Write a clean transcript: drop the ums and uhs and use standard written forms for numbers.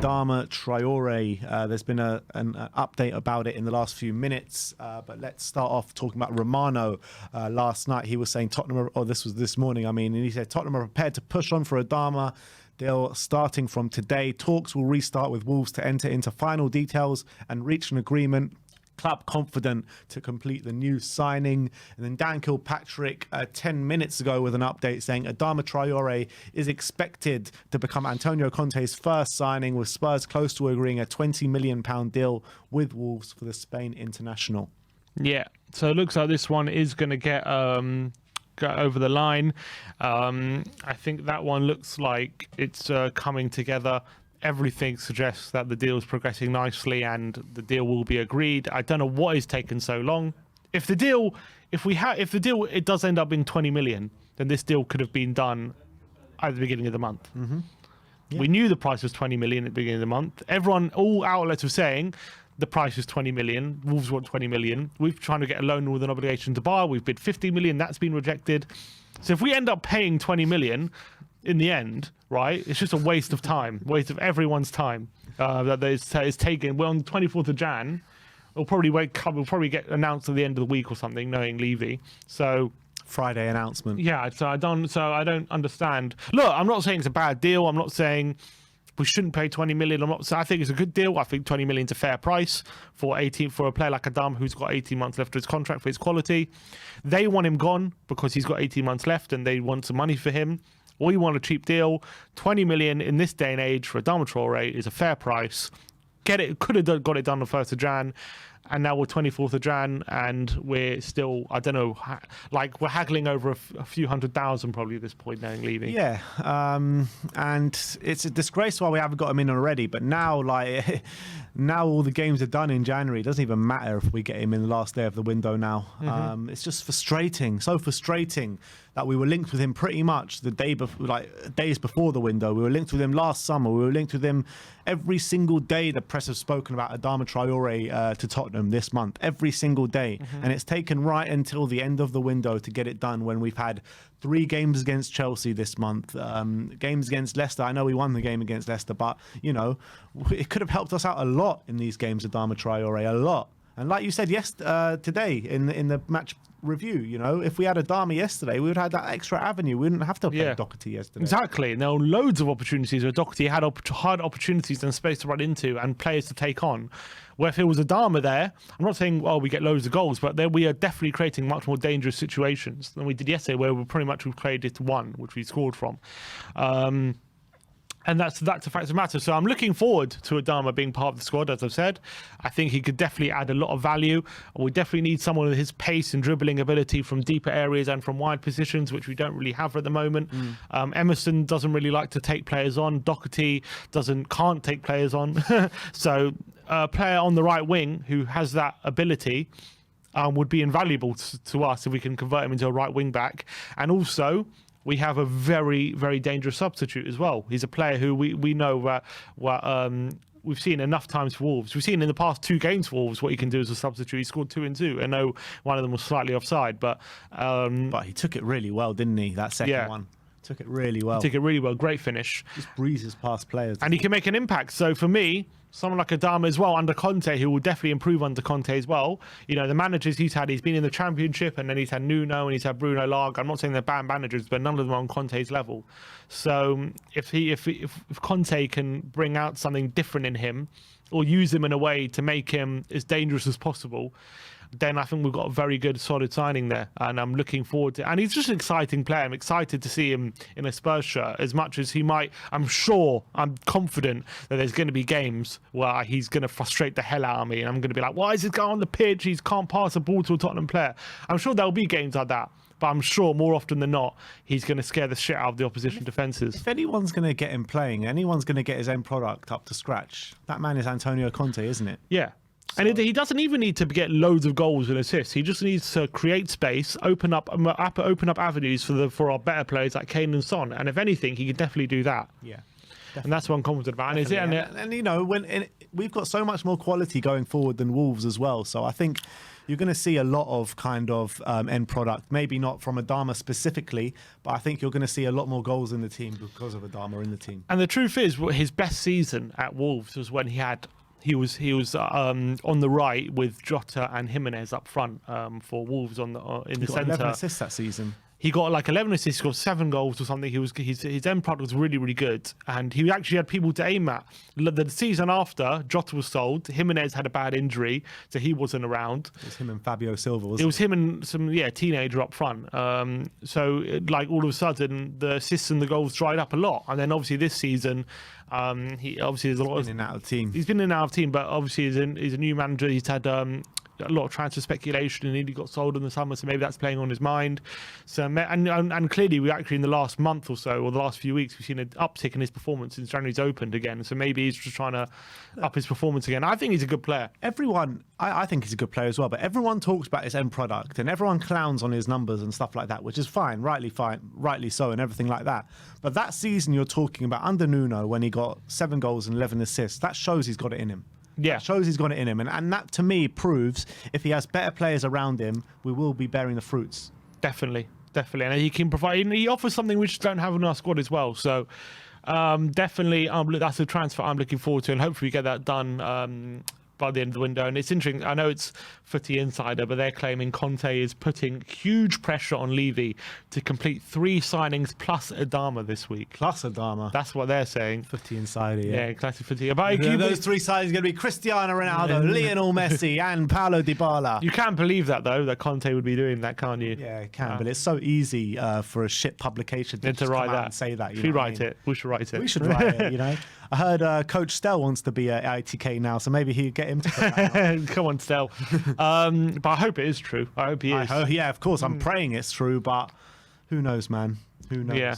Adama Traore. There's been an update about it in the last few minutes, but let's start off talking about Romano. Last night he was saying Tottenham, or this was this morning, I mean, and he said Tottenham are prepared to push on for Adama. They're starting from today. Talks will restart with Wolves to enter into final details and reach an agreement. Club confident to complete the new signing. And then Dan Kilpatrick 10 minutes ago with an update saying Adama Traore is expected to become Antonio Conte's first signing, with Spurs close to agreeing a £20 million deal with Wolves for the Spain international. Yeah, so it looks like this one is going to get over the line. I think that one looks like it's coming together. Everything suggests that the deal is progressing nicely and the deal will be agreed. I don't know what is taking so long. If the deal it does end up being 20 million, then this deal could have been done at the beginning of the month. Mm-hmm. Yeah. We knew the price was 20 million at the beginning of the month. All outlets were saying the price is 20 million. Wolves want 20 million. We're trying to get a loan with an obligation to buy. We've bid 50 million. That's been rejected. So if we end up paying 20 million in the end, right, it's just a waste of time, waste of everyone's time that is taken. We're on the 24th of Jan. We'll probably get announced at the end of the week or something, knowing Levy. So Friday announcement. Yeah, so I don't understand. Look, I'm not saying it's a bad deal. I'm not saying we shouldn't pay 20 million. I think it's a good deal. I think 20 million is a fair price for a player like Adama, who's got 18 months left of his contract, for his quality. They want him gone because he's got 18 months left and they want some money for him. We want a cheap deal. 20 million in this day and age for Adama Traore is a fair price. Could have got it done on the 1st of Jan, and now we're 24th of Jan, and we're still, I don't know, we're haggling over a few 100,000 probably at this point now, leaving. Yeah, and it's a disgrace why we haven't got him in already. But now, now all the games are done in January. It doesn't even matter if we get him in the last day of the window now. Mm-hmm. It's just frustrating, so frustrating that we were linked with him pretty much the day before, days before the window. We were linked with him last summer. We were linked with him every single day. The press have spoken about Adama Traore to Tottenham this month, every single day. Mm-hmm. And it's taken right until the end of the window to get it done, when we've had 3 games against Chelsea this month, games against Leicester. I know we won the game against Leicester, but, you know, it could have helped us out a lot in these games, Adama Traore, a lot. And like you said today in the match review, you know, if we had Adama yesterday, we would have had that extra avenue. We wouldn't have to play Doherty yesterday. Exactly. And there were loads of opportunities where Doherty had opportunities and space to run into and players to take on. Where if it was Adama there, I'm not saying, we get loads of goals, but then we are definitely creating much more dangerous situations than we did yesterday, where we've created one, which we scored from. And that's a fact of the matter. So I'm looking forward to Adama being part of the squad, as I've said. I think he could definitely add a lot of value. We definitely need someone with his pace and dribbling ability from deeper areas and from wide positions, which we don't really have at the moment. Emerson doesn't really like to take players on. Doherty can't take players on. So a player on the right wing who has that ability would be invaluable to us if we can convert him into a right wing back. And also, we have a very, very dangerous substitute as well. He's a player who we know we've seen enough times for Wolves. We've seen in the past 2 games for Wolves what he can do as a substitute. He scored 2 and 2. I know one of them was slightly offside, but he took it really well, didn't he? That second one. Took it really well. Great finish. Just breezes past players. And he can make an impact. So for me, someone like Adama as well, under Conte, who will definitely improve under Conte as well. You know, the managers he's been in the Championship, and then he's had Nuno and he's had Bruno Lage. I'm not saying they're bad managers, but none of them are on Conte's level. So if Conte can bring out something different in him, or use him in a way to make him as dangerous as possible, then I think we've got a very good, solid signing there. And I'm looking forward to it. And he's just an exciting player. I'm excited to see him in a Spurs shirt, as much as he might. I'm confident that there's going to be games where he's going to frustrate the hell out of me. And I'm going to be like, why is this guy on the pitch? He can't pass a ball to a Tottenham player. I'm sure there'll be games like that. But I'm sure more often than not, he's going to scare the shit out of the opposition defences. If anyone's going to get him playing, anyone's going to get his own product up to scratch, that man is Antonio Conte, isn't it? Yeah. So. And he doesn't even need to get loads of goals and assists. He just needs to create space, open up avenues for our better players like Kane and Son. And if anything, he can definitely do that. Yeah. and that's what I'm confident about. And you know, we've got so much more quality going forward than Wolves as well. So I think you're going to see a lot of kind of end product. Maybe not from Adama specifically, but I think you're going to see a lot more goals in the team because of Adama in the team. And the truth is, his best season at Wolves was when he was on the right with Jota and Jimenez up front for Wolves in the centre. 11 assists that season. He got like 11 assists, scored 7 goals or something. His end product was really, really good. And he actually had people to aim at. The season after, Jota was sold. Jimenez had a bad injury, so he wasn't around. It was him and Fabio Silva, wasn't it? It was him and some teenager up front. So like all of a sudden, the assists and the goals dried up a lot. And then obviously this season, he obviously there's a lot in and out of team. He's been in and out of team, but obviously he's a new manager. He's had a lot of transfer speculation, and he got sold in the summer, so maybe that's playing on his mind. So and clearly, we actually in the last month or so, or the last few weeks, we've seen an uptick in his performance since January's opened again. So maybe he's just trying to up his performance again. I think he's a good player. I think he's a good player as well, but everyone talks about his end product and everyone clowns on his numbers and stuff like that, which is fine, rightly so, and everything like that. But that season you're talking about under Nuno, when he got 7 goals and 11 assists, that shows he's got it in him. Yeah, shows he's got it in him, and that to me proves if he has better players around him, we will be bearing the fruits. Definitely, and he can provide. He offers something we just don't have in our squad as well. So definitely, that's a transfer I'm looking forward to, and hopefully we get that done by the end of the window. And it's interesting, I know it's Footy Insider, but they're claiming Conte is putting huge pressure on Levy to complete 3 signings plus Adama this week. Plus Adama. That's what they're saying. Footy Insider, yeah. classic Footy. But those 3 signings are going to be Cristiano Ronaldo, Lionel Messi and Paulo Dybala. You can't believe that, though, that Conte would be doing that, can't you? Yeah, it can, but it's so easy for a shit publication to just write come out that and say that. We should write it. We should write it. We should write it, you know. I heard Coach Stell wants to be at ITK now, so maybe he'd get him to put that out. Come on, Stell. But I hope it is true. I hope he is. Yeah, of course. I'm praying it's true, but who knows, man? Who knows? Yeah.